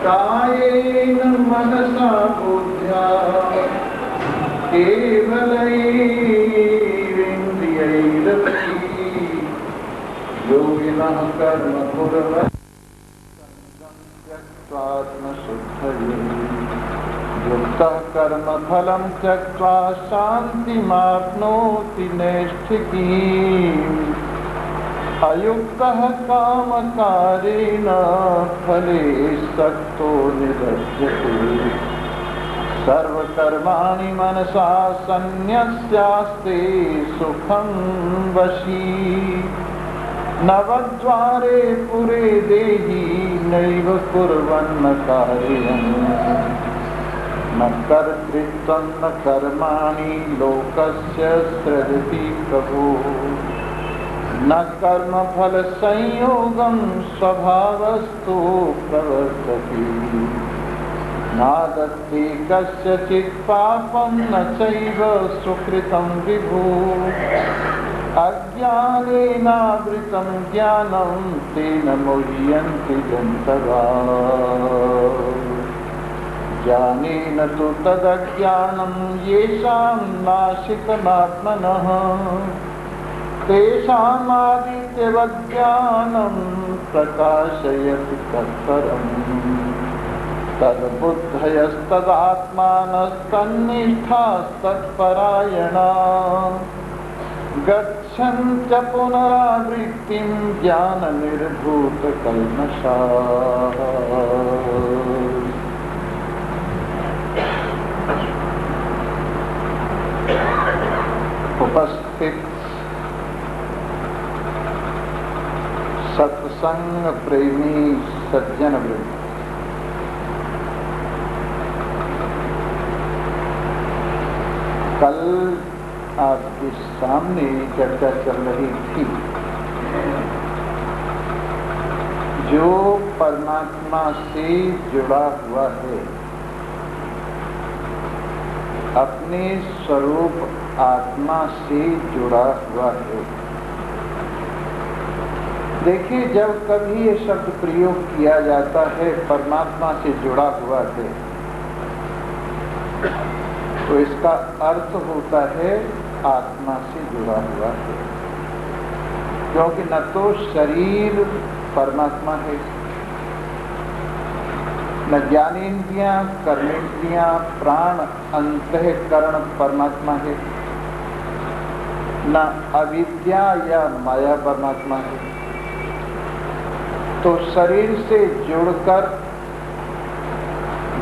कायेन मनसा बुद्ध्या केवलैरिन्द्रियैरपि योगिनः कर्म कुर्वन् त्यक्त्वात्मशुद्धये युक्तः कर्मफलं त्यक्त्वा शान्तिमाप्नोति नैष्ठिकीम् अयुक्तः कामकारेण फले सक्तो निबध्यते सर्वकर्माणि मनसा सन्न्यस्यास्ते सुखं वशी नवद्वारे पुरे देहि नैव कुर्वन्न कार्यम् न कर्तृत्वं न कर्माणि लोकस्य सृजति प्रभुः न कर्मफल संयोगं स्वभावस्तु प्रवर्तते नादत्ते कस्यचित् पापं न चैव सुकृतं विभुः अज्ञानेनावृतं ज्ञानं तेन मुह्यन्ति जन्तवः ज्ञानेन तु तदज्ञानं येषां नाशितमात्मनः तेषामादित्यवज्ञानं प्रकाशयति तत्परम् तद्बुद्धयस्तदात्मानस्तन्निष्ठास्तत्परायणा गच्छन्त्य पुनरावृत्तिं ज्ञाननिर्धूतकल्मषाः उपस्थित सत्संग प्रेमी सज्जन वृंद, कल आपके सामने चर्चा चल रही थी जो परमात्मा से जुड़ा हुआ है, अपने स्वरूप आत्मा से जुड़ा हुआ है। देखिए, जब कभी ये शब्द प्रयोग किया जाता है परमात्मा से जुड़ा हुआ है, तो इसका अर्थ होता है आत्मा से जुड़ा हुआ है, क्योंकि न तो शरीर परमात्मा है, न ज्ञानेन्द्रियां, कर्मेंद्रियां, प्राण, अंतःकरण परमात्मा है, न अविद्या या माया परमात्मा है। तो शरीर से जुड़कर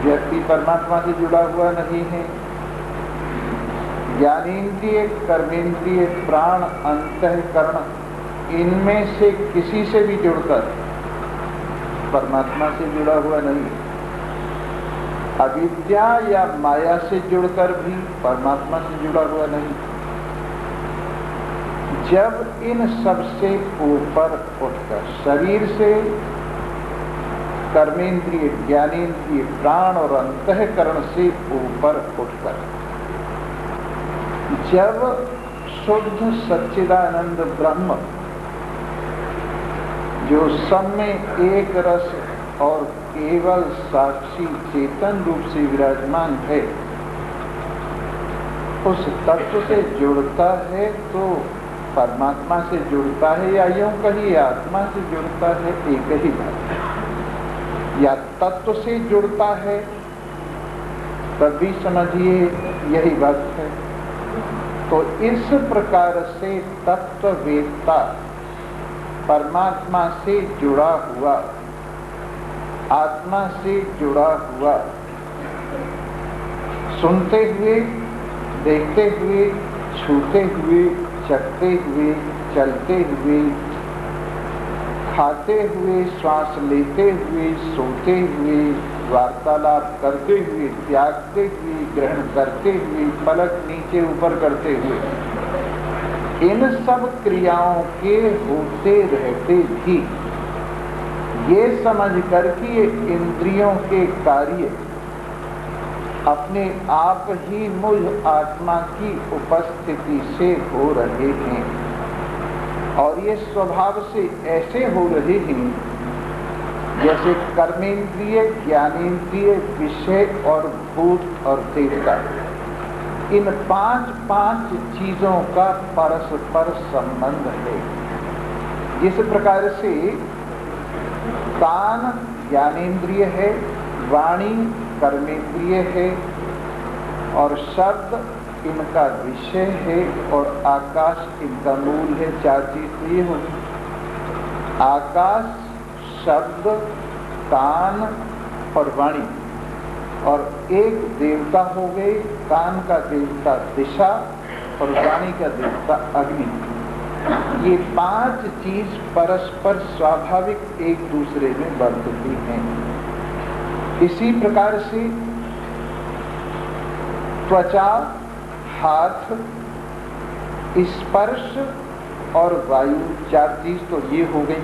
व्यक्ति परमात्मा से जुड़ा हुआ नहीं है। ज्ञानेन्द्रिय, कर्मेंद्रिय, प्राण, अंतःकरण, इनमें से किसी से भी जुड़कर परमात्मा से जुड़ा हुआ नहीं। अविद्या या माया से जुड़कर भी परमात्मा से जुड़ा हुआ नहीं। जब इन सबसे ऊपर उठकर शरीर से, कर्मेंद्रिय, ज्ञानेन्द्रिय, प्राण और अंतःकरण से ऊपर उठकर जब शुद्ध सच्चिदानंद ब्रह्म जो सब में एक रस और केवल साक्षी चेतन रूप से विराजमान है, उस तत्व से जुड़ता है तो परमात्मा से जुड़ता है, या यूं कहिए आत्मा से जुड़ता है, एक ही बात है। या तत्व से जुड़ता है तब भी समझिए यही बात है। तो इस प्रकार से तत्ववेत्ता परमात्मा से जुड़ा हुआ, आत्मा से जुड़ा हुआ सुनते हुए, देखते हुए, छूते हुए, चखते हुए, चलते हुए, खाते हुए, श्वास लेते हुए, सोते हुए, वार्तालाप करते हुए, त्यागते हुए, ग्रहण करते हुए, पलक नीचे ऊपर करते हुए, इन सब क्रियाओं के होते रहते भी ये समझ कर कि ये इंद्रियों के कार्य अपने आप ही मुझ आत्मा की उपस्थिति से हो रहे हैं और ये स्वभाव से ऐसे हो रहे हैं जैसे कर्मेंद्रिय, ज्ञानेंद्रिय, विषय और भूत और देवता, इन पांच चीजों का परस्पर संबंध है। जिस प्रकार से कान ज्ञानेंद्रिय है, वाणी कर्मेंद्रिय है और शब्द इनका विषय है और आकाश इनका मूल है। चार चीज तो ये होगी, आकाश, शब्द, कान और वाणी। और एक देवता हो गए, कान का देवता दिशा और वाणी का देवता अग्नि। ये पांच चीज परस्पर स्वाभाविक एक दूसरे में बरतती हैं। इसी प्रकार से त्वचा, हाथ, स्पर्श और वायु, चार चीज तो ये हो गई।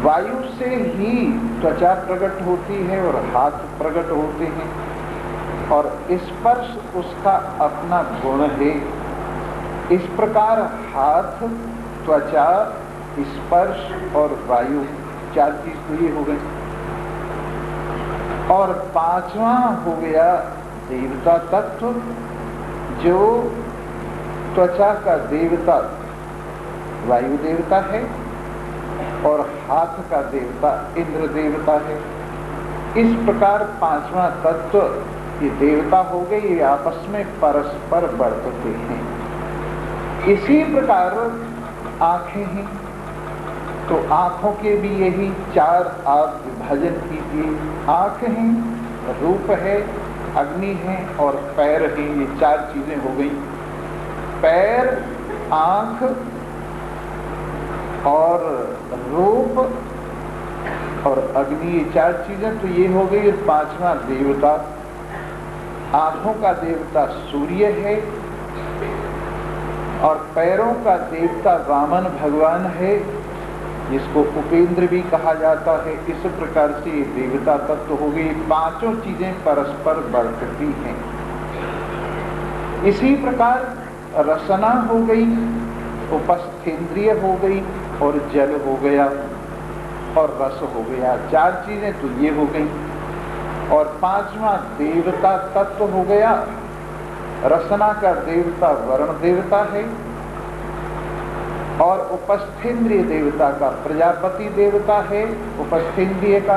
वायु से ही त्वचा प्रकट होती है और हाथ प्रकट होते हैं और स्पर्श उसका अपना गुण है। इस प्रकार हाथ, त्वचा, स्पर्श और वायु, चार चीज तो ये हो गई। और पांचवा हो गया देवता तत्व, जो त्वचा का देवता वायु देवता है और हाथ का देवता इंद्र देवता है। इस प्रकार पांचवा तत्व ये देवता हो गए, ये आपस में परस्पर बरतते हैं। इसी प्रकार आंखें हैं, तो आंखों के भी यही चार आप विभाजन कीजिए। आंख है, रूप है, अग्नि है और पैर है, ये चार चीजें हो गई। पैर, आंख और रूप और अग्नि, ये चार चीजें तो ये हो गई। पांचवा देवता, आंखों का देवता सूर्य है और पैरों का देवता वामन भगवान है, जिसको उपेंद्र भी कहा जाता है। इस प्रकार से ये देवता तत्व हो गई। पांचों चीजें परस्पर बरतती हैं। इसी प्रकार रसना हो गई, उपस्थेंद्रिय हो गई और जल हो गया और रस हो गया। चार चीजें तो ये हो गई। और पांचवा देवता तत्व हो गया। रसना का देवता वरुण देवता है और उपस्थेंद्रिय देवता का प्रजापति देवता है, उपस्थेंद्रिय का।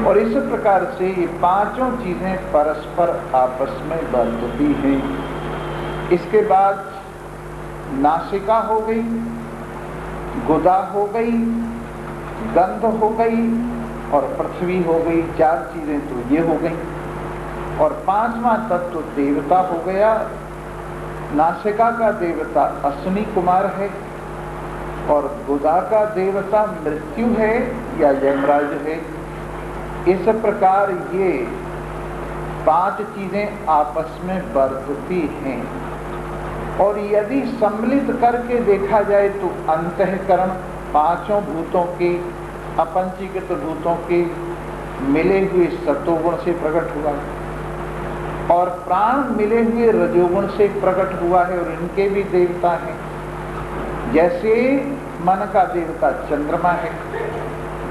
और इस प्रकार से ये पांचों चीजें परस्पर आपस में बरतती हैं। इसके बाद नासिका हो गई, गुदा हो गई, गंध हो गई और पृथ्वी हो गई। चार चीजें तो ये हो गई। और पांचवा तत्व देवता हो गया। नासिका का देवता अश्विनी कुमार है और गुदा का देवता मृत्यु है या यमराज है। इस प्रकार ये पांच चीजें आपस में बरतती हैं। और यदि सम्मिलित करके देखा जाए तो अंतःकरण पांचों भूतों के, अपंचीकृत भूतों के मिले हुए सत्वगुण से प्रकट हुआ और प्राण मिले हुए रजोगुण से प्रकट हुआ है और इनके भी देवता हैं। जैसे मन का देवता चंद्रमा है,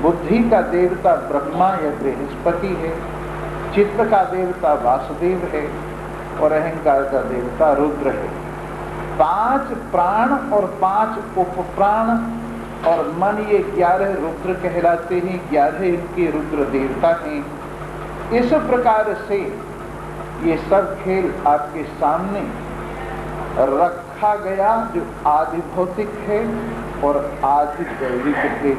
बुद्धि का देवता ब्रह्मा या बृहस्पति है, चित्त का देवता वासुदेव है और अहंकार का देवता रुद्र है। पांच प्राण और पांच उपप्राण और मन, ये 11 रुद्र कहलाते हैं। 11 इनके रुद्र देवता हैं। इस प्रकार से ये सब खेल आपके सामने रखा गया, जो आदि भौतिक है और आदि दैविक है।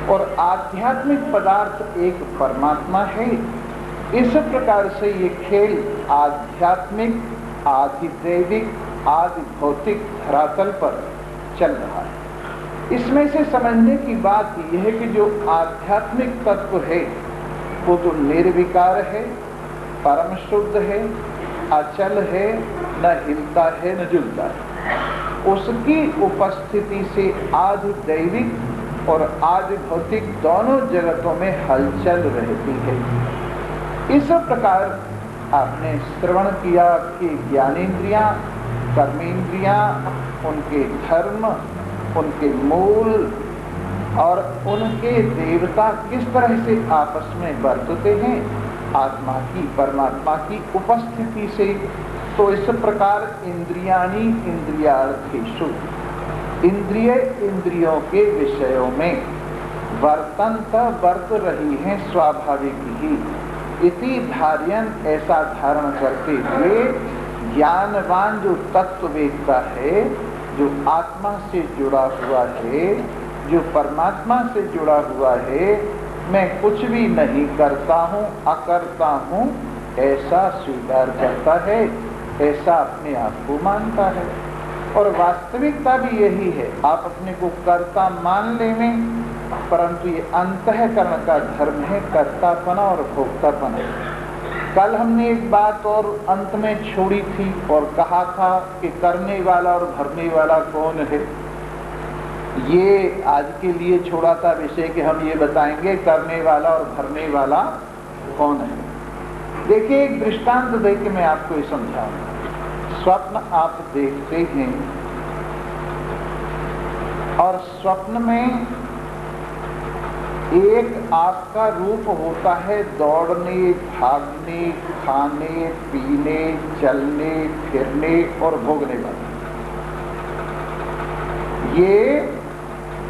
और आध्यात्मिक पदार्थ एक परमात्मा है इस प्रकार से ये खेल आध्यात्मिक, आदि दैविक, आदि भौतिक धरातल पर चल रहा है। इसमें से समझने की बात यह है कि जो आध्यात्मिक तत्व है वो तो निर्विकार है, परम शुद्ध है, अचल है, न हिलता है न जुलता है। उसकी उपस्थिति से आदि दैविक और आदि भौतिक दोनों जगतों में हलचल रहती है। इस प्रकार आपने श्रवण किया कि ज्ञानेंद्रियां, कर्मेंद्रियां, उनके धर्म, उनके मूल और उनके देवता किस तरह से आपस में बरतते हैं आत्मा की, परमात्मा की उपस्थिति से। तो इस प्रकार इंद्रियाणि इंद्रियार्थेषु, इंद्रिय इंद्रियों के विषयों में वर्तनता वर्त रही हैं स्वाभाविक ही। इति धार्यन, ऐसा धारण करते हुए ज्ञानवान जो तत्ववेत्ता है, जो आत्मा से जुड़ा हुआ है, जो परमात्मा से जुड़ा हुआ है, मैं कुछ भी नहीं करता हूँ, अकर्ता हूँ, ऐसा स्वीकार करता है, ऐसा अपने आप को मानता है। और वास्तविकता भी यही है। आप अपने को कर्ता मान लें, परंतु ये अंतःकरण का धर्म है, कर्तापना और भोक्तापना। कल हमने एक बात और अंत में छोड़ी थी और कहा था कि करने वाला और भरने वाला कौन है। ये आज के लिए छोड़ा था विषय कि हम ये बताएंगे करने वाला और भरने वाला कौन है। देखिए, एक दृष्टांत दे के मैं आपको ये समझाऊंगा। स्वप्न आप देखते हैं और स्वप्न में एक आपका रूप होता है दौड़ने, भागने, खाने, पीने, चलने, फिरने और भोगने वाला। ये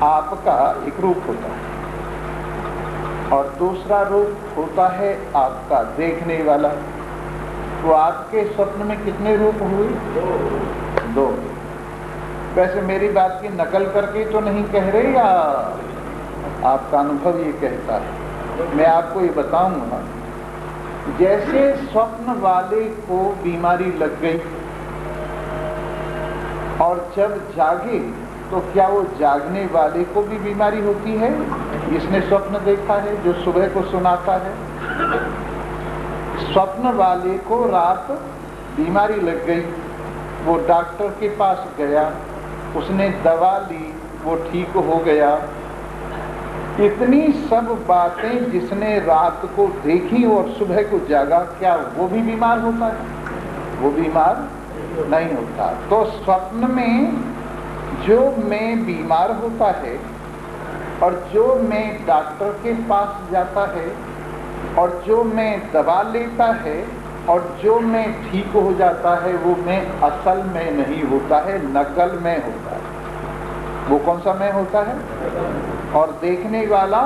आपका एक रूप होता है। और दूसरा रूप होता है आपका देखने वाला। तो आपके स्वप्न में कितने रूप हुए? दो। वैसे मेरी बात की नकल करके तो नहीं कह रहे, या आपका अनुभव ये कहता है? मैं आपको ये बताऊंगा। जैसे स्वप्न वाले को बीमारी लग गई और जब जागे तो क्या वो जागने वाले को भी बीमारी होती है? जिसने स्वप्न देखा है, जो सुबह को सुनाता है। स्वप्न वाले को रात बीमारी लग गई, वो डॉक्टर के पास गया, उसने दवा ली, वो ठीक हो गया। इतनी सब बातें जिसने रात को देखी और सुबह को जागा, क्या वो भी बीमार होता है? वो बीमार नहीं होता। तो स्वप्न में जो मैं बीमार होता है और जो मैं डॉक्टर के पास जाता है और जो मैं दवा लेता है और जो मैं ठीक हो जाता है, वो मैं असल में नहीं होता है, नकल में होता है। वो कौन सा में होता है? और देखने वाला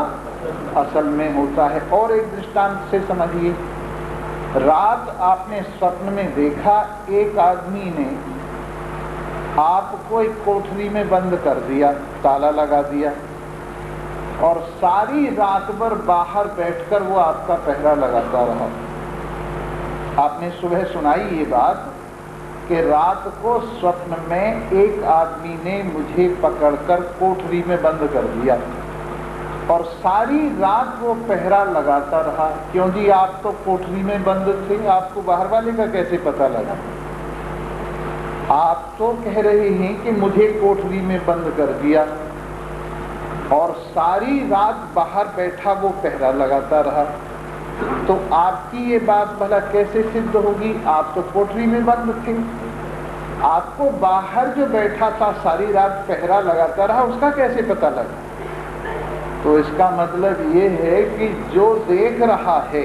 असल में होता है। और एक दृष्टांत से समझिए। रात आपने स्वप्न में देखा, एक आदमी ने आपको एक कोठरी में बंद कर दिया, ताला लगा दिया और सारी रात भर बाहर बैठकर वो आपका पहरा लगाता रहा। आपने सुबह सुनाई ये बात कि रात को स्वप्न में एक आदमी ने मुझे पकड़कर कोठरी में बंद कर दिया और सारी रात वो पहरा लगाता रहा। क्यों जी? आप तो कोठरी में बंद थे, आपको बाहर वाले का कैसे पता लगा? आप तो कह रहे हैं कि मुझे कोठरी में बंद कर दिया और सारी रात बाहर बैठा वो पहरा लगाता रहा। तो आपकी ये बात भला कैसे सिद्ध होगी? आप तो कोठरी में बंद थे। आपको बाहर जो बैठा था सारी रात पहरा लगाता रहा, उसका कैसे पता लगा? तो इसका मतलब ये है कि जो देख रहा है,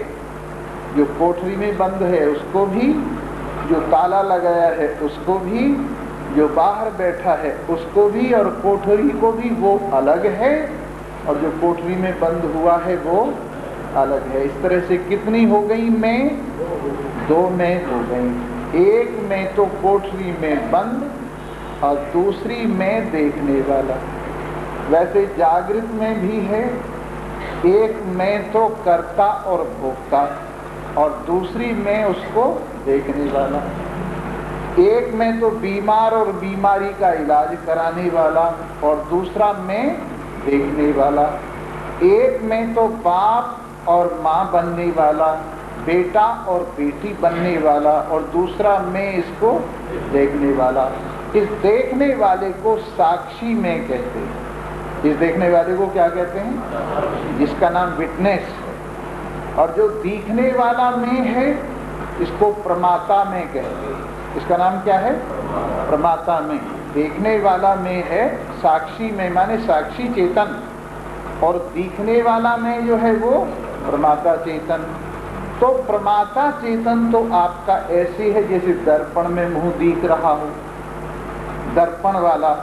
जो कोठरी में बंद है उसको भी, जो ताला लगाया है उसको भी, जो बाहर बैठा है उसको भी, और कोठरी को भी, वो अलग है, और जो कोठरी में बंद हुआ है वो अलग है। इस तरह से कितनी हो गई मैं? दो मैं हो गई। एक मैं तो कोठरी में बंद और दूसरी मैं देखने वाला। वैसे जागृत में भी है, एक मैं तो कर्ता और भोक्ता, और दूसरी में उसको देखने वाला। एक में तो बीमार और बीमारी का इलाज कराने वाला और दूसरा में देखने वाला। एक में तो बाप और माँ बनने वाला, बेटा और बेटी बनने वाला और दूसरा में इसको देखने वाला। इस देखने वाले को साक्षी में कहते हैं। इस देखने वाले को क्या कहते हैं? जिसका नाम विटनेस है। और जो दिखने वाला में है इसको प्रमाता में कहते हैं। इसका नाम क्या है? प्रमाता में। देखने वाला में है साक्षी में, माने साक्षी चेतन, और दिखने वाला में जो है वो प्रमाता चेतन। तो प्रमाता चेतन तो आपका ऐसे है जैसे दर्पण में मुंह दिख रहा हो, दर्पण वाला।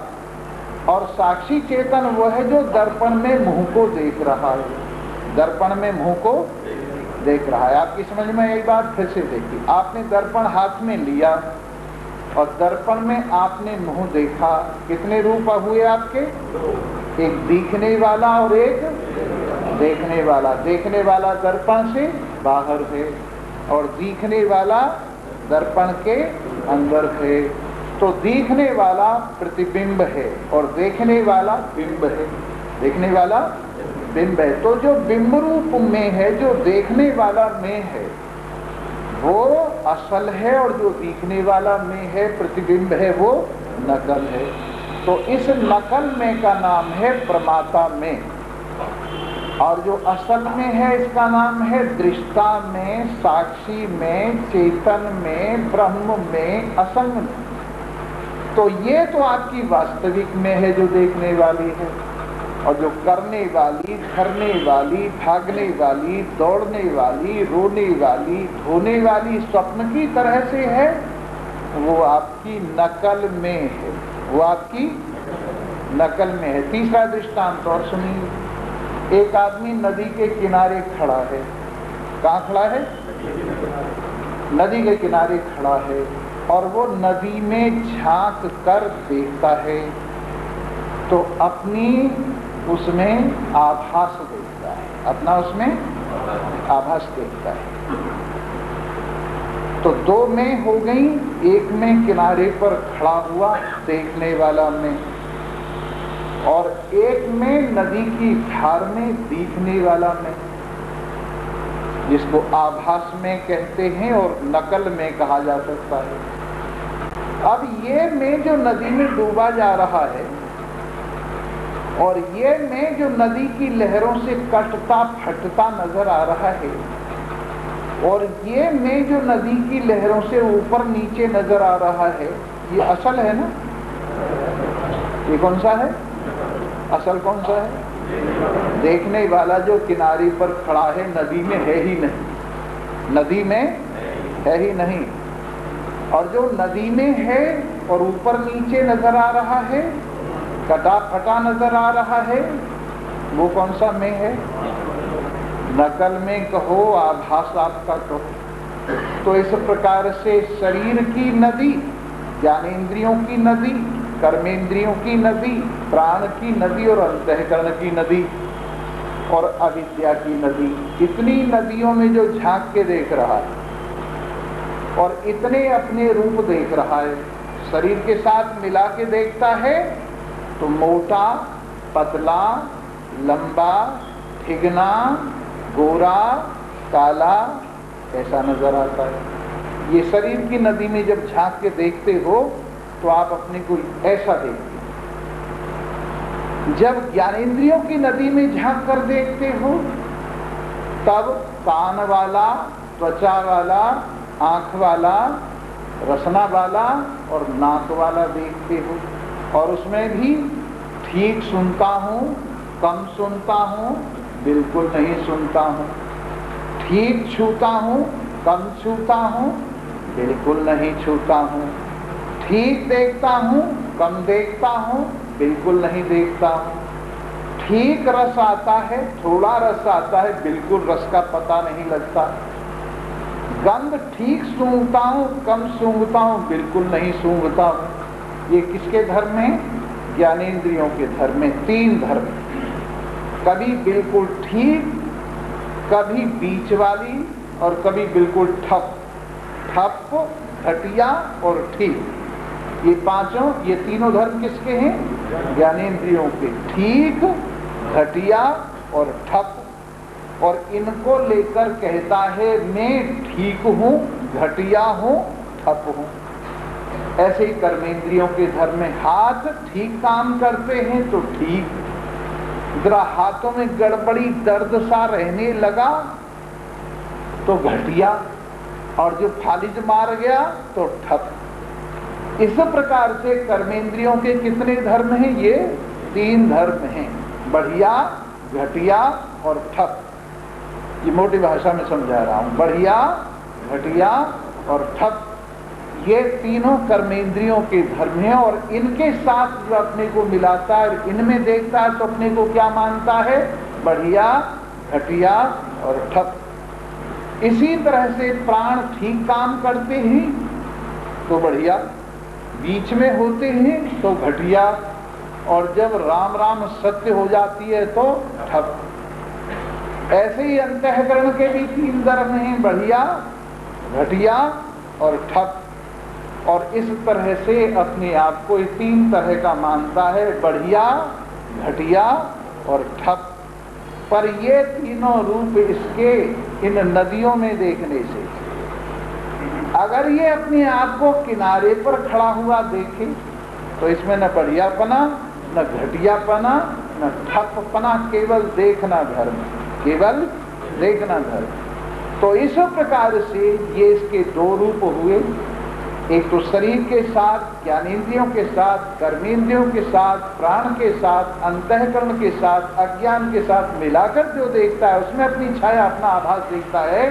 और साक्षी चेतन वो है जो दर्पण में मुंह को देख रहा है, दर्पण में मुंह को देख रहा है। आपकी समझ में एक बात फिर से देखिए, आपने दर्पण हाथ में लिया और दर्पण में आपने मुंह देखा। कितने रूप हुए आपके? एक दिखने वाला और एक देखने वाला। देखने वाला दर्पण से बाहर है और दिखने वाला दर्पण के अंदर है। तो दिखने वाला प्रतिबिंब है और देखने वाला बिंब है। देखने वाला बिंब है। तो जो बिंब रूप में है, जो देखने वाला में है, वो असल है, और जो दिखने वाला में है, प्रतिबिंब है, वो नकल है। तो इस नकल में का नाम है प्रमाता में, और जो असल में है इसका नाम है दृष्टा में, साक्षी में, चेतन में, ब्रह्म में, असंग में। तो ये तो आपकी वास्तविक में है जो देखने वाली है, और जो करने वाली, धरने वाली, भागने वाली, दौड़ने वाली, रोने वाली, धोने वाली स्वप्न की तरह से है, वो आपकी नकल में है। वो आपकी नकल में है। तीसरा दृष्टांत और सुनिए। एक आदमी नदी के किनारे खड़ा है। कहाँ खड़ा है? नदी के किनारे खड़ा है और वो नदी में झांक कर देखता है, तो अपनी उसमें आभास देखता है, अपना उसमें आभास देखता है। तो दो में हो गई, एक में किनारे पर खड़ा हुआ देखने वाला में, और एक में नदी की धार में दिखने वाला में, जिसको आभास में कहते हैं और नकल में कहा जा सकता है। अब ये में जो नदी में डूबा जा रहा है और ये में जो नदी की लहरों से कटता फटता नजर आ रहा है, और ये में जो नदी की लहरों से ऊपर नीचे नजर आ रहा है, ये असल है ना? ये कौन सा है? असल कौन सा है? देखने वाला जो किनारे पर खड़ा है, नदी में है ही नहीं, नदी में है ही नहीं। और जो नदी में है और ऊपर नीचे नजर आ रहा है, कटा फटा नजर आ रहा है, वो कौन सा में है? नकल में कहो, आभास आपका कहो। तो इस प्रकार से शरीर की नदी, ज्ञानेंद्रियों की नदी, कर्मेंद्रियों की नदी, प्राण की नदी और अंतःकरण की नदी और अविद्या की नदी, इतनी नदियों में जो झांक के देख रहा है और इतने अपने रूप देख रहा है, शरीर के साथ मिला के देखता है तो मोटा, पतला, लंबा, ठिगना, गोरा, काला ऐसा नजर आता है। ये शरीर की नदी में जब झांक के देखते हो तो आप अपने को ऐसा देखते हो। जब ज्ञानेंद्रियों की नदी में झांक कर देखते हो तब कान वाला, त्वचा वाला, आंख वाला, रसना वाला और नाक वाला देखते हो, और उसमें भी ठीक सुनता हूँ, कम सुनता हूँ, बिल्कुल नहीं सुनता हूँ, ठीक छूता हूँ, कम छूता हूँ, बिल्कुल नहीं छूता हूँ, ठीक देखता हूँ, कम देखता हूँ, बिल्कुल नहीं देखता हूँ, ठीक रस आता है, थोड़ा रस आता है, बिल्कुल रस का पता नहीं लगता, गंध ठीक सूंघता हूँ, कम सूंघता हूँ, बिल्कुल नहीं सूंघता हूँ। ये किसके धर्म में? ज्ञानेंद्रियों के धर्म में। तीन धर्म, कभी बिल्कुल ठीक, कभी बीच वाली और कभी बिल्कुल ठप। ठप, घटिया और ठीक, ये पांचों, ये तीनों धर्म किसके हैं? ज्ञानेंद्रियों के। ठीक, घटिया और ठप। और इनको लेकर कहता है मैं ठीक हूं, घटिया हूं, ठप हूं। ऐसे ही कर्मेंद्रियों के धर्म में हाथ ठीक काम करते हैं तो ठीक, जरा हाथों में गड़बड़ी दर्द सा रहने लगा तो घटिया, और जो फालिज मार गया तो ठप। इस प्रकार से कर्मेंद्रियों के कितने धर्म हैं? ये 3 धर्म हैं, बढ़िया, घटिया और ठप। ये मोटी भाषा में समझा रहा हूं। बढ़िया, घटिया और ठप, ये तीनों कर्मेंद्रियों के धर्म हैं। और इनके साथ जो अपने को मिलाता है, इनमें देखता है तो अपने को क्या मानता है? बढ़िया, घटिया और ठप। इसी तरह से प्राण ठीक काम करते हैं तो बढ़िया, बीच में होते हैं तो घटिया, और जब राम राम सत्य हो जाती है तो ठप। ऐसे ही अंतःकरण के भी 3 धर्म हैं, बढ़िया, घटिया और ठप। और इस तरह से अपने आप को 3 तरह का मानता है, बढ़िया, घटिया और ठप। पर ये तीनों रूप इसके इन नदियों में देखने से, अगर ये अपने आप को किनारे पर खड़ा हुआ देखे तो इसमें न बढ़ियापना, न घटियापना, न ठपपना, केवल देखना धर्म, केवल देखना धर्म। तो इस प्रकार से ये इसके 2 रूप हुए, एक तो शरीर के साथ, ज्ञानेंद्रियों के साथ, कर्मेंद्रियों के साथ, प्राण के साथ, अंतःकरण के साथ, अज्ञान के साथ मिलाकर जो देखता है उसमें अपनी छाया, अपना आभास देखता है,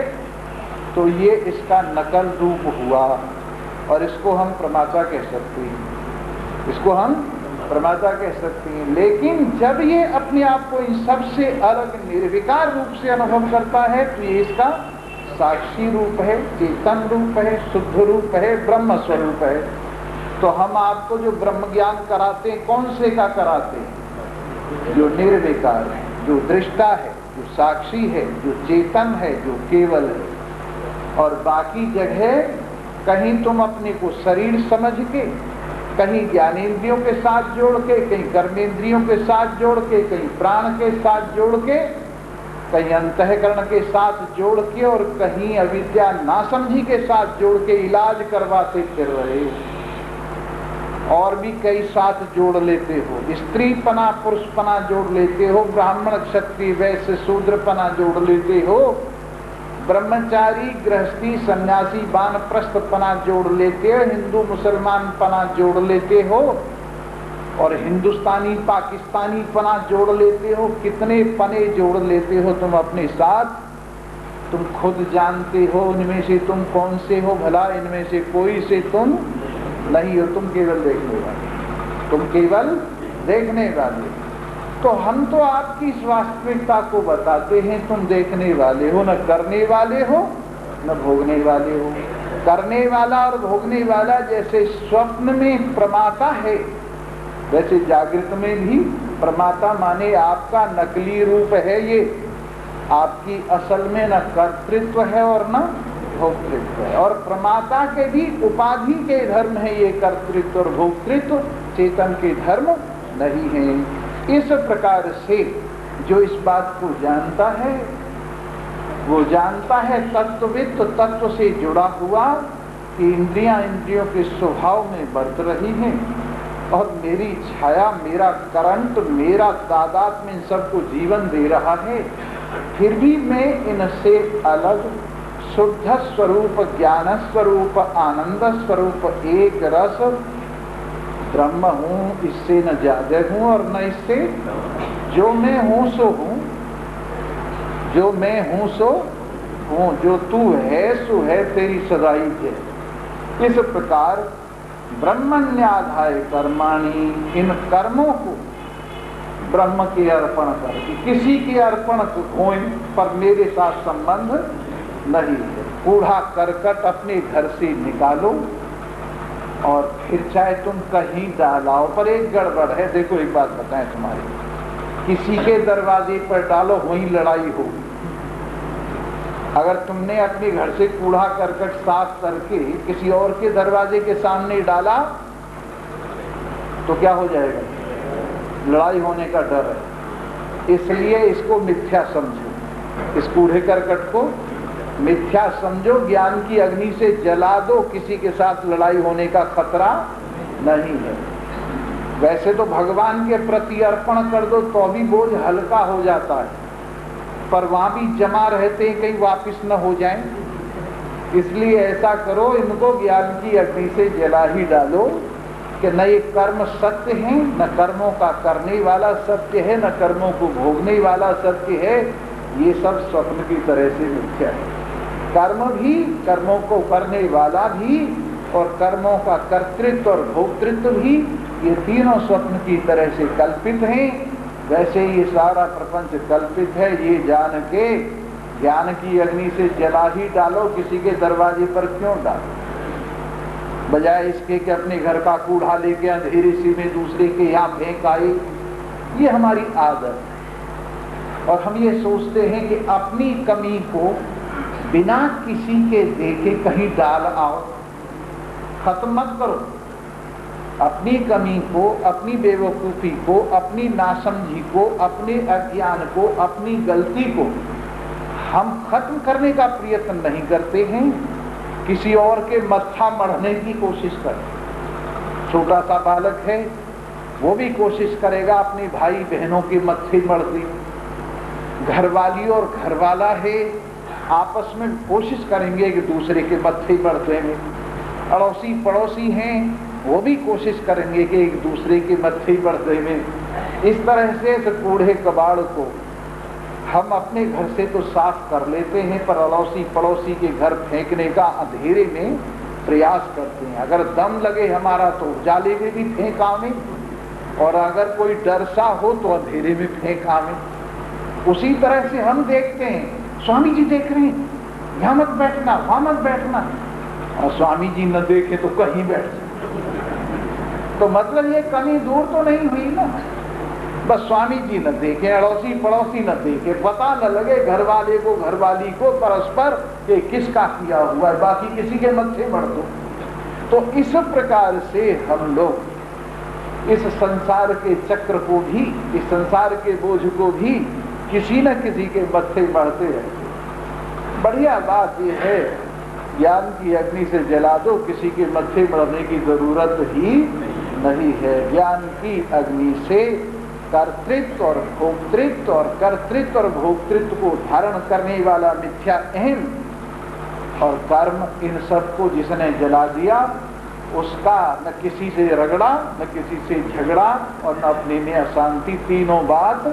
तो ये इसका नकल रूप हुआ। और इसको हम प्रमाता कह सकते हैं, इसको हम प्रमाता कह सकते हैं। लेकिन जब ये अपने आप को इन सबसे अलग निर्विकार रूप से अनुभव करता है तो ये इसका साक्षी रूप है, चेतन रूप है, शुद्ध रूप है, ब्रह्म स्वरूप है। तो हम आपको जो ब्रह्म ज्ञान कराते हैं, कौन से का कराते हैं? जो निर्विकार है, जो दृष्टा है, जो साक्षी है, जो चेतन है, जो केवल है। और बाकी जगह कहीं तुम अपने को शरीर समझ के, कहीं ज्ञानेंद्रियों के साथ जोड़ के, कहीं कर्मेंद्रियों के साथ जोड़ के, कहीं प्राण के साथ जोड़ के, कहीं अंतःकरण के साथ जोड़ के, और कहीं अविद्या नासमझी के साथ जोड़ के इलाज करवाते फिर रहे हो। और भी कई साथ जोड़ लेते हो, स्त्रीपना पुरुषपना जोड़ लेते हो, ब्राह्मण क्षत्रिय वैश्य शूद्रपना जोड़ लेते हो, ब्रह्मचारी गृहस्थी सन्यासी वानप्रस्थपना जोड़ लेते हो, हिंदू मुसलमान पना जोड़ लेते हो, और हिंदुस्तानी पाकिस्तानी पना जोड़ लेते हो। कितने पने जोड़ लेते हो तुम अपने साथ, तुम खुद जानते हो इनमें से तुम कौन से हो भला। इनमें से कोई से तुम नहीं हो, तुम केवल देखने वाले, तुम केवल देखने वाले। तो हम तो आपकी इस वास्तविकता को बताते हैं, तुम देखने वाले हो, न करने वाले हो न भोगने वाले हो। करने वाला और भोगने वाला जैसे स्वप्न में प्रमाता है, वैसे जागृत में भी प्रमाता, माने आपका नकली रूप है ये, आपकी असल में न कर्तृत्व है और न भोक्तृत्व है। और प्रमाता के भी उपाधि के धर्म है ये, कर्तृत्व और भोक्तृत्व, चेतन के धर्म नहीं है। इस प्रकार से जो इस बात को जानता है वो जानता है तत्वविद, तो तत्व से जुड़ा हुआ कि इंद्रियां इंद्रियों के स्वभाव में बरत रही हैं, और मेरी छाया, मेरा करंट, मेरा तादाद में इन सबको जीवन दे रहा है। फिर भी मैं इनसे अलग शुद्ध स्वरूप, ज्ञान स्वरूप, आनंद स्वरूप, एक रस ब्रह्म हूँ, इससे न ज्यादा हूँ और न इससे। जो मैं हूँ सो हूँ, जो मैं हूँ सो हूँ, जो तू है सो है, तेरी सदाई है। इस प्रकार ब्रह्मण्याधाय कर्माणि, इन कर्मों को ब्रह्म के अर्पण करके, किसी के अर्पण हो पर मेरे साथ संबंध नहीं है। कूड़ा करकट अपने घर से निकालो और फिर चाहे तुम कहीं डालाओ, पर एक गड़बड़ है। देखो एक बात बताएं तुम्हारी, किसी के दरवाजे पर डालो वहीं लड़ाई होगी, अगर तुमने अपने घर से कूड़ा करकट साफ करके किसी और के दरवाजे के सामने डाला तो क्या हो जाएगा? लड़ाई होने का डर है। इसलिए इसको मिथ्या समझो, इस कूड़े करकट को मिथ्या समझो, ज्ञान की अग्नि से जला दो, किसी के साथ लड़ाई होने का खतरा नहीं है। वैसे तो भगवान के प्रति अर्पण कर दो तो भी बोझ हल्का हो जाता है, पर वहां भी जमा रहते हैं, कहीं वापिस न हो जाएं। इसलिए ऐसा करो, इनको ज्ञान की अग्नि से जला ही डालो कि न ये कर्म सत्य है, न कर्मों का करने वाला सत्य है, न कर्मों को भोगने वाला सत्य है। ये सब स्वप्न की तरह से मिथ्या है। कर्म भी, कर्मों को करने वाला भी, और कर्मों का कर्तृत्व और भोक्तृत्व भी, ये तीनों स्वप्न की तरह से कल्पित हैं। वैसे ये सारा प्रपंच कल्पित है, ये जान के ज्ञान की अग्नि से जला ही डालो। किसी के दरवाजे पर क्यों डालो? बजाय इसके कि अपने घर का कूड़ा लेके अंधेरी सी में दूसरे के यहाँ फेंक आए। ये हमारी आदत है, और हम ये सोचते हैं कि अपनी कमी को बिना किसी के देखे कहीं डाल आओ। खत्म मत करो अपनी कमी को, अपनी बेवकूफ़ी को, अपनी नासमझी को, अपने अज्ञान को, अपनी गलती को हम खत्म करने का प्रयत्न नहीं करते हैं, किसी और के मत्था मढ़ने की कोशिश करते। छोटा सा बालक है, वो भी कोशिश करेगा अपने भाई बहनों के मत्थे मढ़ दे। घरवाली और घरवाला है, आपस में कोशिश करेंगे कि दूसरे के मत्थे मढ़ देंगे। अड़ोसी पड़ोसी हैं, वो भी कोशिश करेंगे कि एक दूसरे के मत्थे मढ़ देंगे। इस तरह से कूड़े कबाड़ को हम अपने घर से तो साफ कर लेते हैं, पर अड़ोसी पड़ोसी के घर फेंकने का अंधेरे में प्रयास करते हैं। अगर दम लगे हमारा तो उजाले में भी फेंक आवे, और अगर कोई डर सा हो तो अंधेरे में फेंक आवे। उसी तरह से हम देखते हैं, स्वामी जी देख रहे हैं, यहाँ मत बैठना, वहां मत बैठना, और स्वामी जी न देखे तो कहीं बैठ जाए। तो मतलब ये कमी दूर तो नहीं हुई ना। बस स्वामी जी न देखे, अड़ोसी पड़ोसी न देखे, पता न लगे घर वाले को घरवाली को परस्पर कि किसका किया हुआ है, बाकी किसी के मत्थे मढ़ दो। तो इस प्रकार से हम लोग इस संसार के चक्र को भी, इस संसार के बोझ को भी किसी न किसी के मत्थे मढ़ते रहते। बढ़िया बात यह है, ज्ञान की अग्नि से जला दो, किसी के मत्थे मढ़ने की जरूरत ही नहीं है। ज्ञान की अग्नि से कर्तृत्व और भोक्तृत्व और कर्तृत्व और भोक्तृत्व को धारण करने वाला मिथ्या अहम और कर्म, इन सबको जिसने जला दिया उसका न किसी से रगड़ा, न किसी से झगड़ा, और न अपने में अशांति, तीनों बात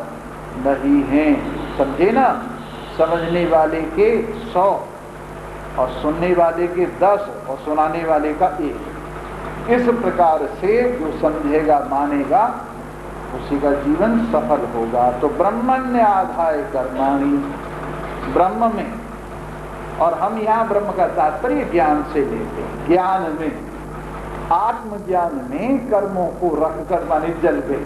नहीं है। समझे ना? समझने वाले के 100 और सुनने वाले के 10 और सुनाने वाले का 1। इस प्रकार से जो समझेगा मानेगा उसी का जीवन सफल होगा। तो ब्रह्मण्य आधाय कर्माणि, ब्रह्म में, और हम यहाँ ब्रह्म का तात्पर्य ज्ञान से लेते हैं। ज्ञान में, आत्मज्ञान में कर्मों को रख कर माने जल गए,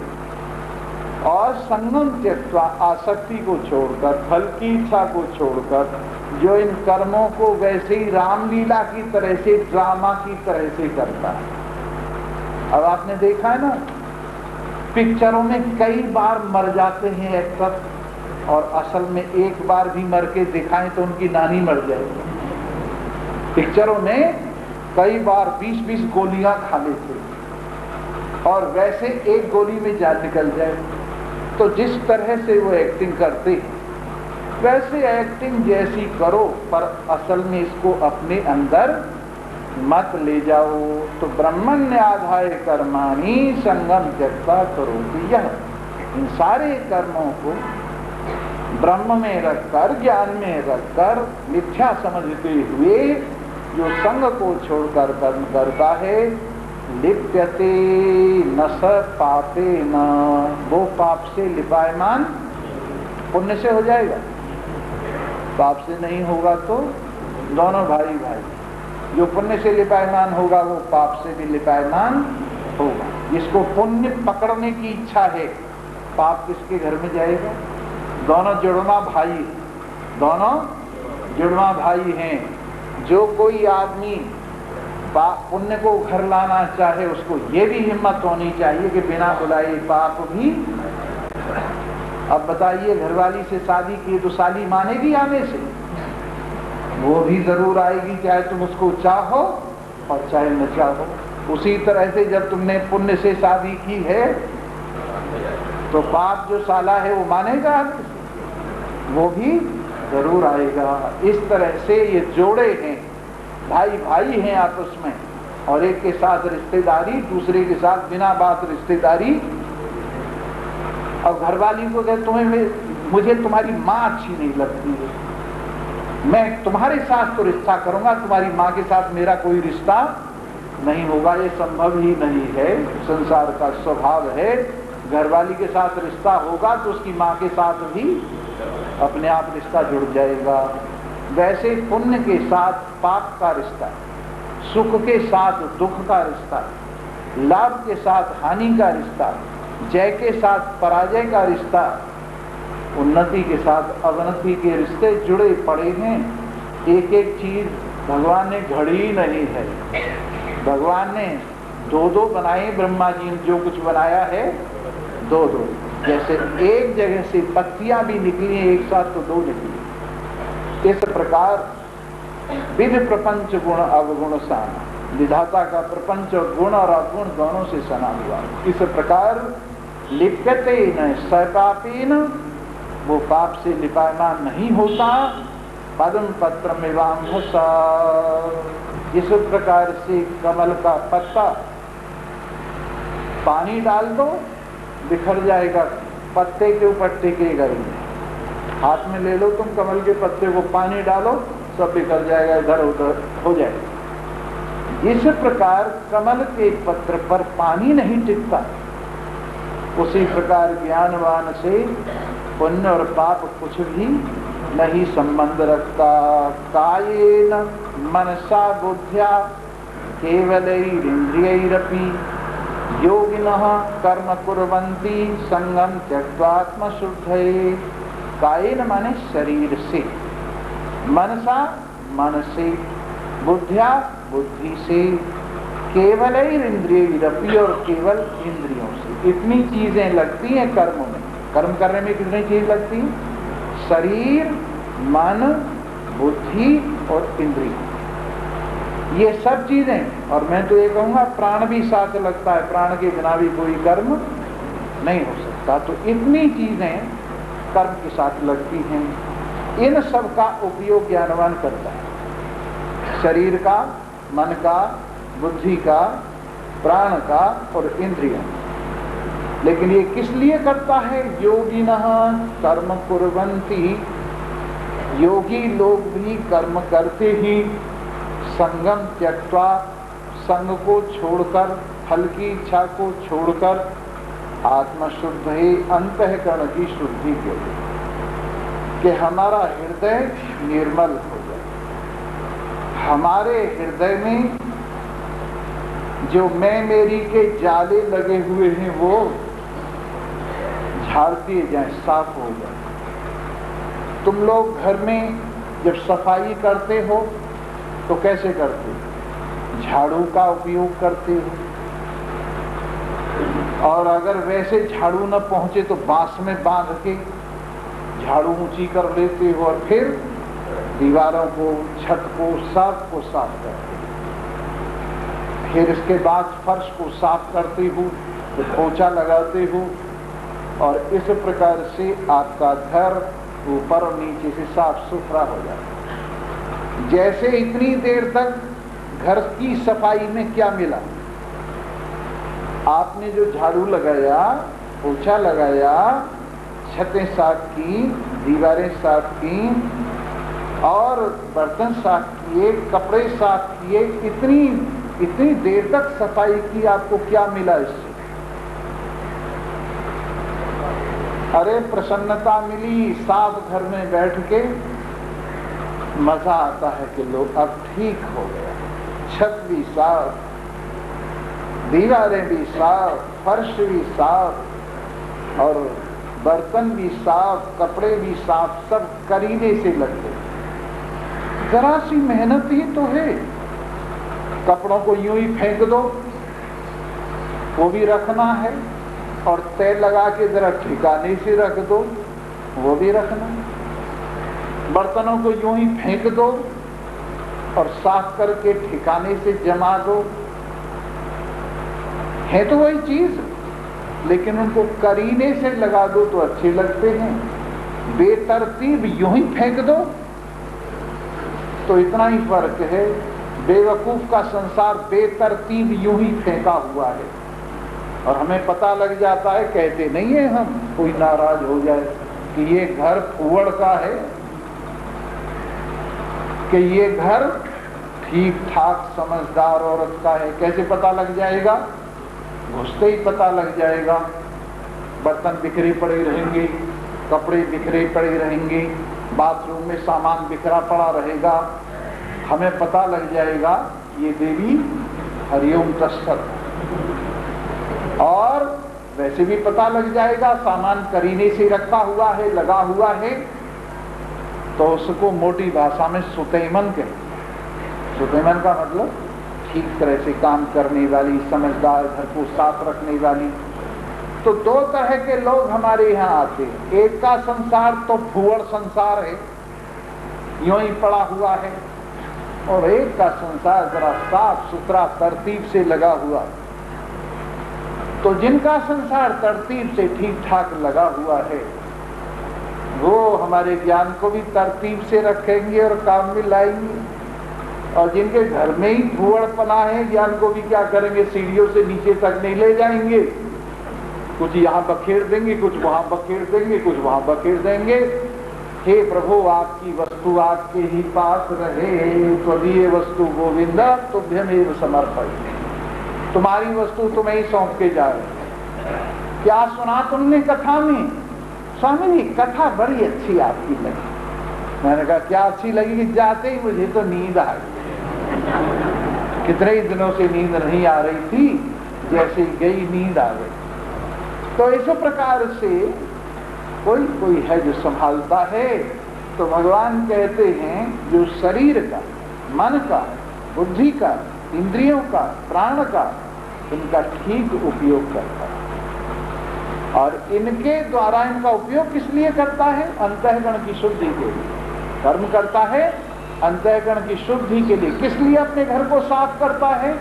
और संगम त्यक्त्वा, आसक्ति को छोड़कर, फल की इच्छा को छोड़कर, जो इन कर्मों को वैसे ही रामलीला की तरह से, ड्रामा की तरह से करता है। अब आपने देखा है ना, पिक्चरों में कई बार मर जाते हैं एक्टर, और असल में एक बार भी मर के दिखाएं तो उनकी नानी मर जाएगी। पिक्चरों में कई बार 20-20 गोलियां खा लेते, और वैसे एक गोली में जान निकल जाए। तो जिस तरह से वो एक्टिंग करते हैं वैसे एक्टिंग जैसी करो, पर असल में इसको अपने अंदर मत ले जाओ। तो ब्रह्मण्य आधाय कर्माणि संगम त्यक्त्वा करोति यः, इन सारे कर्मों को ब्रह्म में रखकर, ज्ञान में रखकर, मिथ्या समझते हुए जो संग को छोड़कर कर्म करता है, लिप्यते न स पापे न, वो पाप से लिपायमान पुण्य से हो जाएगा। पाप से नहीं होगा तो दोनों भाई भाई, जो पुण्य से लिपायमान होगा वो पाप से भी लिपायमान होगा। जिसको पुण्य पकड़ने की इच्छा है, पाप किसके घर में जाएगा? दोनों जुड़वा भाई, दोनों जुड़वा भाई हैं। जो कोई आदमी पुण्य को घर लाना चाहे उसको ये भी हिम्मत होनी चाहिए कि बिना बुलाए पाप भी। अब बताइए, घरवाली से शादी की तो साली मानेगी आने से? वो भी जरूर आएगी, चाहे तुम उसको चाहो और चाहे न चाहो। उसी तरह से जब तुमने पुण्य से शादी की है तो पाप जो साला है वो मानेगा, वो भी जरूर आएगा। इस तरह से ये जोड़े हैं, भाई भाई हैं आपस में, और एक के साथ रिश्तेदारी, दूसरे के साथ बिना बात रिश्तेदारी। अब घरवाली को कहे तुम्हें मुझे तुम्हारी माँ अच्छी नहीं लगती है, मैं तुम्हारे साथ तो रिश्ता करूंगा, तुम्हारी माँ के साथ मेरा कोई रिश्ता नहीं होगा। ये संभव ही नहीं है, संसार का स्वभाव है। घरवाली के साथ रिश्ता होगा तो उसकी माँ के साथ भी अपने आप रिश्ता जुड़ जाएगा। वैसे पुण्य के साथ पाप का रिश्ता, सुख के साथ दुख का रिश्ता, लाभ के साथ हानि का रिश्ता, जय के साथ पराजय का रिश्ता, उन्नति के साथ अवनति के रिश्ते जुड़े पड़े हैं। एक एक चीज भगवान ने घड़ी नहीं है, भगवान ने दो दो बनाए। ब्रह्मा जी ने जो कुछ बनाया है दो दो, जैसे एक जगह से पत्तियां भी निकली हैं एक साथ तो दो निकली। इस प्रकार विधि प्रपंच गुण अवगुण साना, विधाता का प्रपंच गुण और अवगुण दोनों से सना हुआ। इस प्रकार लिप्यते न सपापी न, वो पाप से लिपायमान नहीं होता। पद्म पत्र में वाम्भसा, इस प्रकार से कमल का पत्ता पानी डाल दो बिखर जाएगा, पत्ते के ऊपर टिकेगा ही नहीं। हाथ में ले लो तुम कमल के पत्ते को, पानी डालो सब बिखर जाएगा, इधर उधर हो जाएगा। इस प्रकार कमल के पत्र पर पानी नहीं टिकता, उसी प्रकार ज्ञानवान से पुण्य और पाप कुछ भी नहीं संबंध रखता। कायेन मनसा बुद्ध्या केवलैरिन्द्रियैरपि योगिनः कर्म कुर्वन्ति संगम त्यक्त्वात्मशुद्धये। कायेन माने शरीर से, मनसा मन से, बुद्ध्या बुद्धि से, केवलैरिन्द्रियैरपि और केवल इंद्रियों से। इतनी चीजें लगती हैं कर्म में। कर्म करने में कितनी चीज लगती है? शरीर, मन, बुद्धि और इंद्रिय, ये सब चीजें। और मैं तो ये कहूँगा प्राण भी साथ लगता है, प्राण के बिना भी कोई कर्म नहीं हो सकता। तो इतनी चीजें कर्म के साथ लगती हैं। इन सब का उपयोग ज्ञानवान करता है, शरीर का, मन का, बुद्धि का, प्राण का और इंद्रियों। लेकिन ये किस लिए करता है? योगिनः कर्म कुर्वन्ति, योगी लोग भी कर्म करते ही संगम त्यक्त्वा, संग को छोड़कर, फल की इच्छा को छोड़कर, आत्मशुद्ध ही अंतःकरण की शुद्धि के लिए, कि हमारा हृदय निर्मल हो जाए। हमारे हृदय में जो मैं मेरी के जाले लगे हुए हैं वो झाड़ दिए जाए, साफ हो जाए। तुम लोग घर में जब सफाई करते हो तो कैसे करते हो? झाड़ू का उपयोग करते हो, और अगर वैसे झाड़ू न पहुंचे तो बांस में बांध के झाड़ू ऊंची कर लेते हो और फिर दीवारों को, छत को, सब को साफ करते हो। फिर इसके बाद फर्श को साफ करते हो, तो पोछा लगाते हो, और इस प्रकार से आपका घर ऊपर और नीचे से साफ सुथरा हो जाता है। जैसे इतनी देर तक घर की सफाई में क्या मिला? आपने जो झाड़ू लगाया, पोछा लगाया, छतें साफ की, दीवारें साफ की और बर्तन साफ किए, कपड़े साफ किए, इतनी देर तक सफाई की, आपको क्या मिला इससे? अरे प्रसन्नता मिली, साफ घर में बैठ के मजा आता है कि लोग अब ठीक हो गया, छत भी साफ, दीवारें भी साफ, फर्श भी साफ और बर्तन भी साफ, कपड़े भी साफ, सब करीने से लगते। जरा सी मेहनत ही तो है। कपड़ों को यूं ही फेंक दो, वो भी रखना है, और तेल लगा के जरा ठिकाने से रख दो, वो भी रखना है। बर्तनों को यूं ही फेंक दो और साफ करके ठिकाने से जमा दो, है तो वही चीज, लेकिन उनको करीने से लगा दो तो अच्छे लगते हैं। बेतरतीब यूं ही फेंक दो तो इतना ही फर्क है। बेवकूफ का संसार बेतरतीब यूं ही फेंका हुआ है, और हमें पता लग जाता है, कहते नहीं है हम, कोई नाराज हो जाए कि ये घर फुवड़ का है, कि ये घर ठीक ठाक समझदार औरत का है। कैसे पता लग जाएगा? घुसते ही पता लग जाएगा। बर्तन बिखरे पड़े रहेंगे, कपड़े बिखरे पड़े रहेंगे, बाथरूम में सामान बिखरा पड़ा रहेगा, हमें पता लग जाएगा ये देवी हरिओम तत्सत। और वैसे भी पता लग जाएगा, सामान करीने से रखा हुआ है, लगा हुआ है, तो उसको मोटी भाषा में सुतैमन कहते। सुतैमन का मतलब ठीक तरह से काम करने वाली, समझदार, घर को साफ रखने वाली। तो दो तरह के लोग हमारे यहाँ आते हैं। एक का संसार तो फुवड़ संसार है, यूं ही पड़ा हुआ है, और एक का संसार जरा साफ सुथरा तरतीब से लगा हुआ। तो जिनका संसार तरतीब से ठीक ठाक लगा हुआ है, वो हमारे ज्ञान को भी तरतीब से रखेंगे और काम में लाएंगे। और जिनके घर में ही फुवड़पना है, ज्ञान को भी क्या करेंगे, सीढ़ियों से नीचे तक नहीं ले जाएंगे, कुछ यहाँ बखेर देंगे, कुछ वहां बखेर देंगे, कुछ वहां बखेर देंगे। हे प्रभु, आपकी वस्तु आपके ही पास रहे, त्वदीय वस्तु गोविंद तुभ्यमेव समर्पयामि। तुम्हारी वस्तु तुम्हें ही सौंप के जा रही। क्या सुना तुमने कथा में? स्वामी जी कथा बड़ी अच्छी आपकी लगी। मैंने कहा क्या अच्छी लगी? कि जाते ही मुझे तो नींद आ गई। कितने ही दिनों से नींद नहीं आ रही थी, जैसे गई नींद आ गई। तो इस प्रकार से कोई कोई है जो संभालता है। तो भगवान कहते हैं जो शरीर का, मन का, बुद्धि का, इंद्रियों का, प्राण का, इनका ठीक उपयोग करता है। और इनके द्वारा इनका उपयोग किस लिए करता है? अंतःकरण की शुद्धि के लिए। कर्म करता है अंतःकरण की शुद्धि के लिए। किस लिए अपने घर को साफ करता है?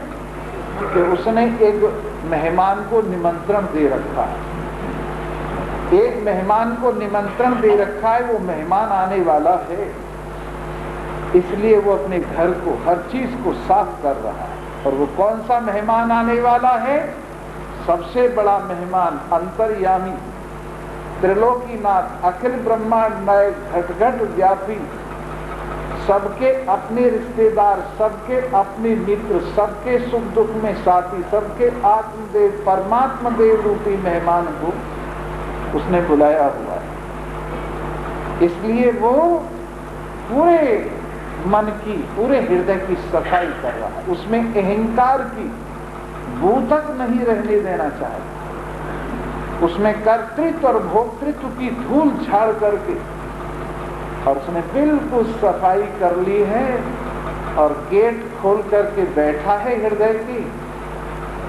कि उसने एक मेहमान को निमंत्रण दे रखा है। एक मेहमान को निमंत्रण दे रखा है, वो मेहमान आने वाला है, इसलिए वो अपने घर को, हर चीज को साफ कर रहा है। और वो कौन सा मेहमान आने वाला है? सबसे बड़ा मेहमान, अंतर्यामी, त्रिलोकीनाथ, अखिल ब्रह्मांड में घट घट व्यापी, सबके अपने रिश्तेदार, सबके अपने मित्र, सबके सुख दुख में साथी, सबके आत्मदेव परमात्मा देव रूपी मेहमान को उसने बुलाया हुआ है। इसलिए वो पूरे मन की, पूरे हृदय की सफाई कर रहा है। उसमें अहंकार की बू तक नहीं रहने देना चाहता। उसमें कर्तृत्व और भोक्तृत्व की धूल झाड़ करके, और उसने बिल्कुल सफाई कर ली है और गेट खोल करके बैठा है हृदय की,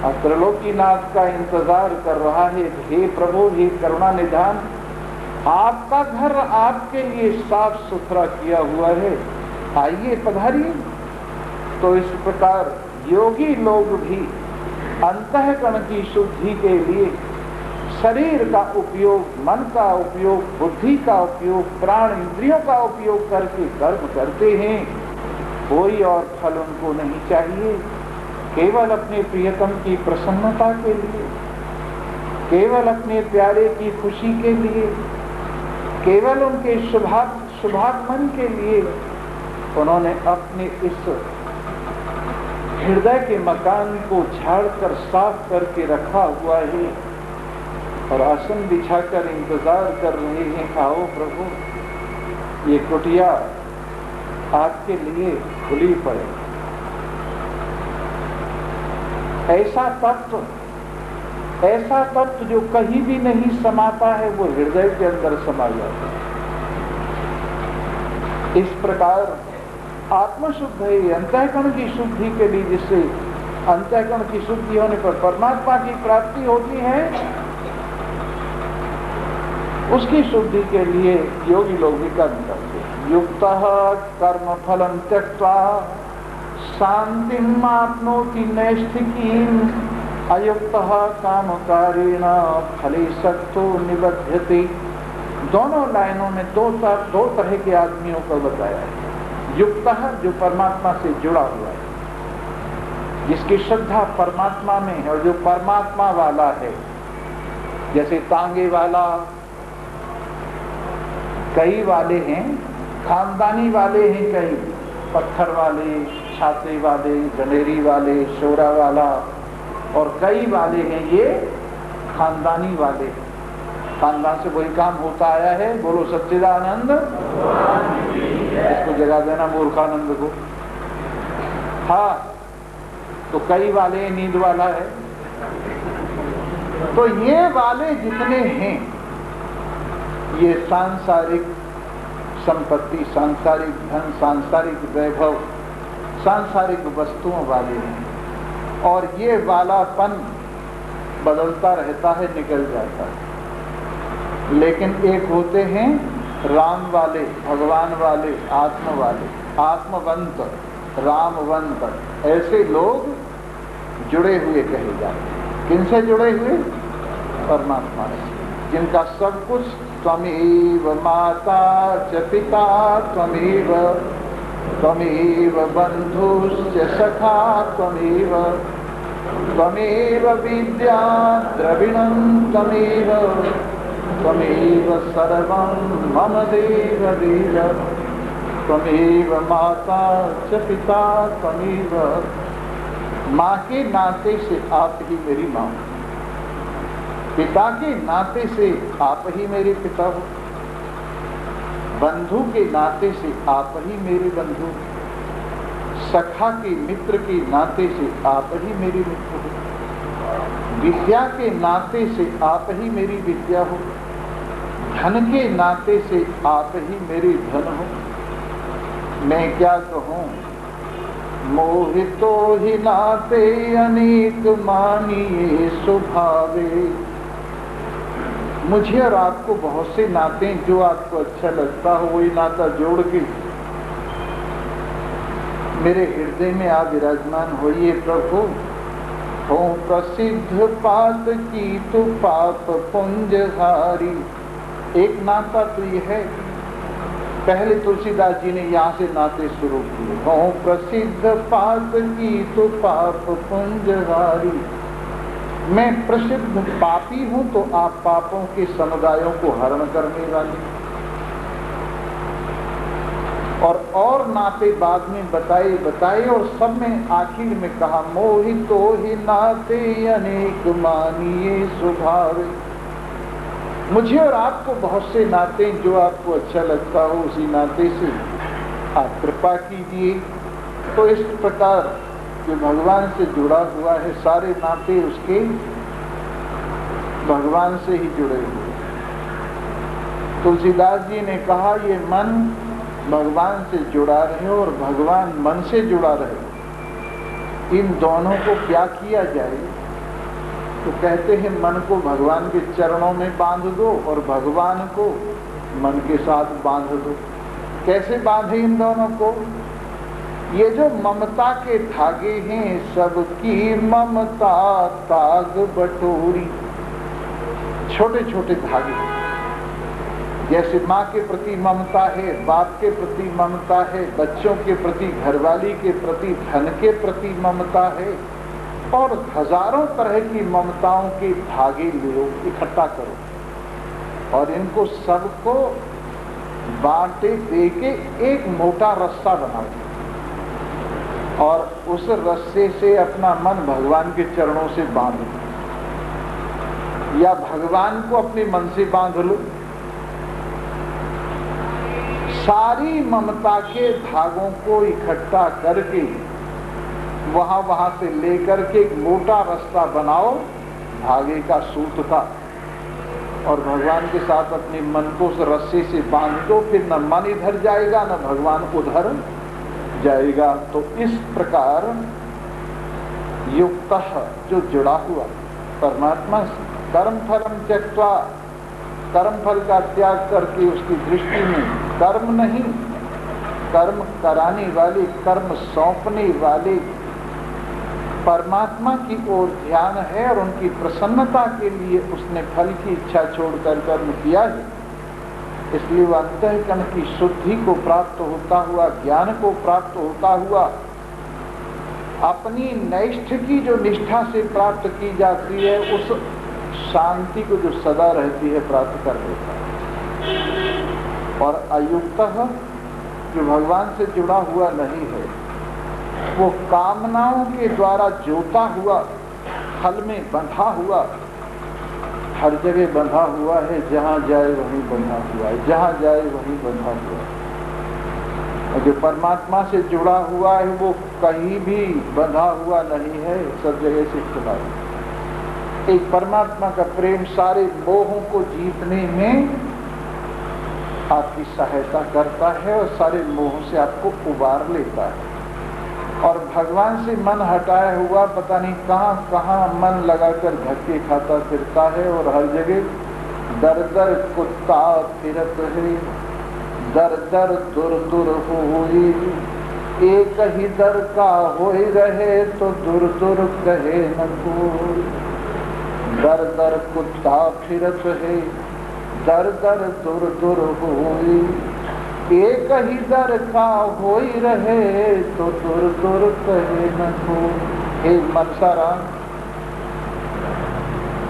और त्रिलोकीनाथ का इंतजार कर रहा है। हे प्रभु, हे करुणा निधान, आपका घर आपके लिए साफ सुथरा किया हुआ है, आइए पधारिए। तो इस प्रकार योगी लोग भी अंतःकरण की शुद्धि के लिए शरीर का उपयोग, मन का उपयोग, बुद्धि का उपयोग, प्राण इंद्रियों का उपयोग करके कर्म करते हैं। कोई और फल उनको नहीं चाहिए, केवल अपने प्रियतम की प्रसन्नता के लिए, केवल अपने प्यारे की खुशी के लिए, केवल उनके शुभागमन के लिए उन्होंने अपने इस हृदय के मकान को झाड़ कर साफ करके रखा हुआ है, और आसन बिछाकर इंतजार कर रहे हैं, आओ प्रभु, ये कुटिया आपके लिए खुली पड़े। ऐसा तत्व जो कहीं भी नहीं समाता है, वो हृदय के अंदर समा जाता है। इस प्रकार आत्मशुद्ध है, अंतःकरण की शुद्धि के लिए, जिससे अंतःकरण की शुद्धि होने पर परमात्मा की प्राप्ति होती है, उसकी शुद्धि के लिए योगी लोग भी कर्म करते हैं। युक्तः कर्म फलम त्यक्त्वा शांतिम आप्नोति नैष्ठिकीम अयुक्तः कामकारेण फले सक्तो निबध्यते। दोनों लाइनों में दो तरह के आदमियों को बताया है। युक्तः जो परमात्मा से जुड़ा हुआ है, जिसकी श्रद्धा परमात्मा में है, और जो परमात्मा वाला है, जैसे तांगे वाला, कई वाले हैं, खानदानी वाले हैं, कई पत्थर वाले, छाते वाले, जनेरी वाले, शोरा वाला, और कई वाले हैं ये खानदानी वाले। खानदान से वही काम होता आया है। बोलो सच्चिदानंद। इसको जगा देना मूर्खानंद को। हाँ, तो कई वाले नींद वाला है। तो ये वाले जितने हैं, ये सांसारिक संपत्ति, सांसारिक धन, सांसारिक वैभव, सांसारिक वस्तुओं वाले हैं। और ये वालापन बदलता रहता है, निकल जाता है। लेकिन एक होते हैं राम वाले, भगवान वाले, आत्म वाले, आत्मवंत, रामवंत। ऐसे लोग जुड़े हुए कहे जाते हैं। किनसे जुड़े हुए? परमात्मा से, जिनका सब कुछ त्वमेव माता च पिता त्वमेव, त्वमेव बंधुश्च सखा त्वमेव, त्वमेव विद्या द्रविणं त्वमेव, त्वमेव सर्वं मम देव देव, त्वमेव माता च पिता त्वमेव। माँ के नाते से आप ही मेरी माँ, पिता के नाते से आप ही मेरे पिता हो, बंधु के नाते से आप ही मेरे बंधु, सखा के मित्र के नाते से आप ही मेरे मित्र हो, विद्या के नाते से आप ही मेरी विद्या हो, धन के नाते से आप ही मेरी धन हो। मैं क्या कहूँ, मोहितो ही नाते अनेक मानिए स्वभावे। मुझे और आपको बहुत से नाते हैं, जो आपको अच्छा लगता हो वही नाता जोड़ के मेरे हृदय में आप विराजमान होइए प्रभु। हो प्रसिद्ध पात की तो पाप पुंजहारी। एक नाता तो ये है, पहले तुलसीदास जी ने यहाँ से नाते शुरू किए। हो प्रसिद्ध पात की तो पाप पुंजहारी। मैं प्रसिद्ध पापी हूं तो आप पापों के समुदायों को हरण करने वाले। और नाते बाद में बताए और सब में आखिर में कहा, मोहितो ही नाते अनेक मानिए स्वभावे। मुझे और आपको बहुत से नाते, जो आपको अच्छा लगता हो उसी नाते से आप कृपा कीजिए। तो इस प्रकार जो भगवान से जुड़ा हुआ है, सारे नाते उसके भगवान से ही जुड़े हुए। तुलसीदास जी ने कहा, ये मन भगवान से जुड़ा रहे और भगवान मन से जुड़ा रहे, इन दोनों को क्या किया जाए? तो कहते हैं मन को भगवान के चरणों में बांध दो और भगवान को मन के साथ बांध दो। कैसे बांधे इन दोनों को? ये जो ममता के धागे हैं, सबकी ममता ताग बटोरी। छोटे छोटे धागे, जैसे माँ के प्रति ममता है, बाप के प्रति ममता है, बच्चों के प्रति, घरवाली के प्रति, धन के प्रति ममता है, और हजारों तरह की ममताओं के धागे लो, इकट्ठा करो और इनको सबको बांटे दे के एक मोटा रस्सा बनाओ और उस रस्से से अपना मन भगवान के चरणों से बांध लो, या भगवान को अपने मन से बांध लो। सारी ममता के धागों को इकट्ठा करके वहां से लेकर के एक मोटा रास्ता बनाओ धागे का, सूत का, और भगवान के साथ अपने मन को उस रस्से से बांध दो। फिर न मन इधर जाएगा न भगवान उधर जाएगा। तो इस प्रकार युक्त जो जुड़ा हुआ परमात्मा से, कर्म फलम त्यक्त्वा, कर्म फल का त्याग करके उसकी दृष्टि में कर्म नहीं, कर्म कराने वाले, कर्म सौंपने वाले परमात्मा की ओर ध्यान है और उनकी प्रसन्नता के लिए उसने फल की इच्छा छोड़कर कर्म किया है। इसलिए वह अंतःकरण की शुद्धि को प्राप्त होता हुआ, ज्ञान को प्राप्त होता हुआ, अपनी नैष्ठ की जो निष्ठा से प्राप्त की जाती है उस शांति को जो सदा रहती है प्राप्त कर लेता है। और अयुक्त जो भगवान से जुड़ा हुआ नहीं है, वो कामनाओं के द्वारा जोता हुआ, फल में बंधा हुआ, हर जगह बंधा हुआ है, जहां जाए वहीं बंधा हुआ है, जहां जाए वहीं बंधा हुआ है। और जो परमात्मा से जुड़ा हुआ है वो कहीं भी बंधा हुआ नहीं है, सब जगह से खुला है। एक परमात्मा का प्रेम सारे मोहों को जीतने में आपकी सहायता करता है और सारे मोहों से आपको उबार लेता है। और भगवान से मन हटाया हुआ पता नहीं कहां कहां मन लगाकर धक्के खाता फिरता है और हर जगह दर दर कुत्ता फिरत है, दर दर दुर दुर होई, एक ही दर का होई रहे तो दुर दुर कहे न कोई। दर दर कुत्ता फिरत है, दर दर दुर दुर होई, एक ही दर का होई रहे तो दुर दुर कहे न कोई। हे मनसाराम,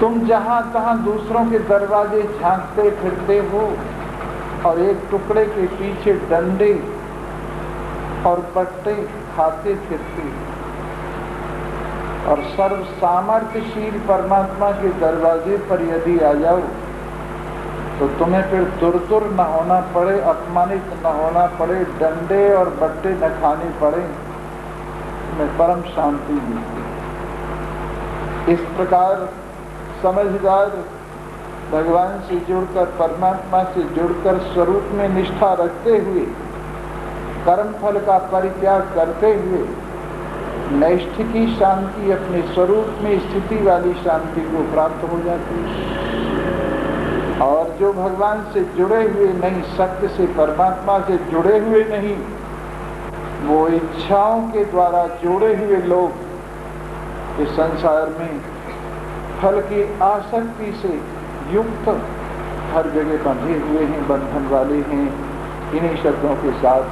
तुम जहां तहां दूसरों के दरवाजे झांकते फिरते हो और एक टुकड़े के पीछे डंडे और पट्टे खाते फिरते, और सर्व सामर्थ्यशील परमात्मा के दरवाजे पर यदि आ जाओ तो तुम्हें फिर दुर दुर न होना पड़े, अपमानित न होना पड़े, डंडे और बट्टे न खाने पड़े, तुम्हें परम शांति मिलती। इस प्रकार समझदार भगवान से जुड़कर, परमात्मा से जुड़कर, स्वरूप में निष्ठा रखते हुए, कर्म फल का परित्याग करते हुए नैष्ठ की शांति, अपने स्वरूप में स्थिति वाली शांति को प्राप्त हो जाती है। और जो भगवान से जुड़े हुए नहीं, सत्य से, परमात्मा से जुड़े हुए नहीं, वो इच्छाओं के द्वारा जुड़े हुए लोग इस संसार में फल की आसक्ति से युक्त हर जगह बंधे हुए हैं, बंधन वाले हैं। इन्हीं शब्दों के साथ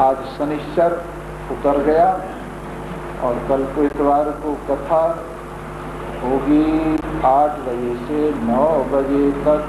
आज शनिश्चर उतर गया और कल को इतवार को कथा होगी 8 बजे से 9 बजे तक।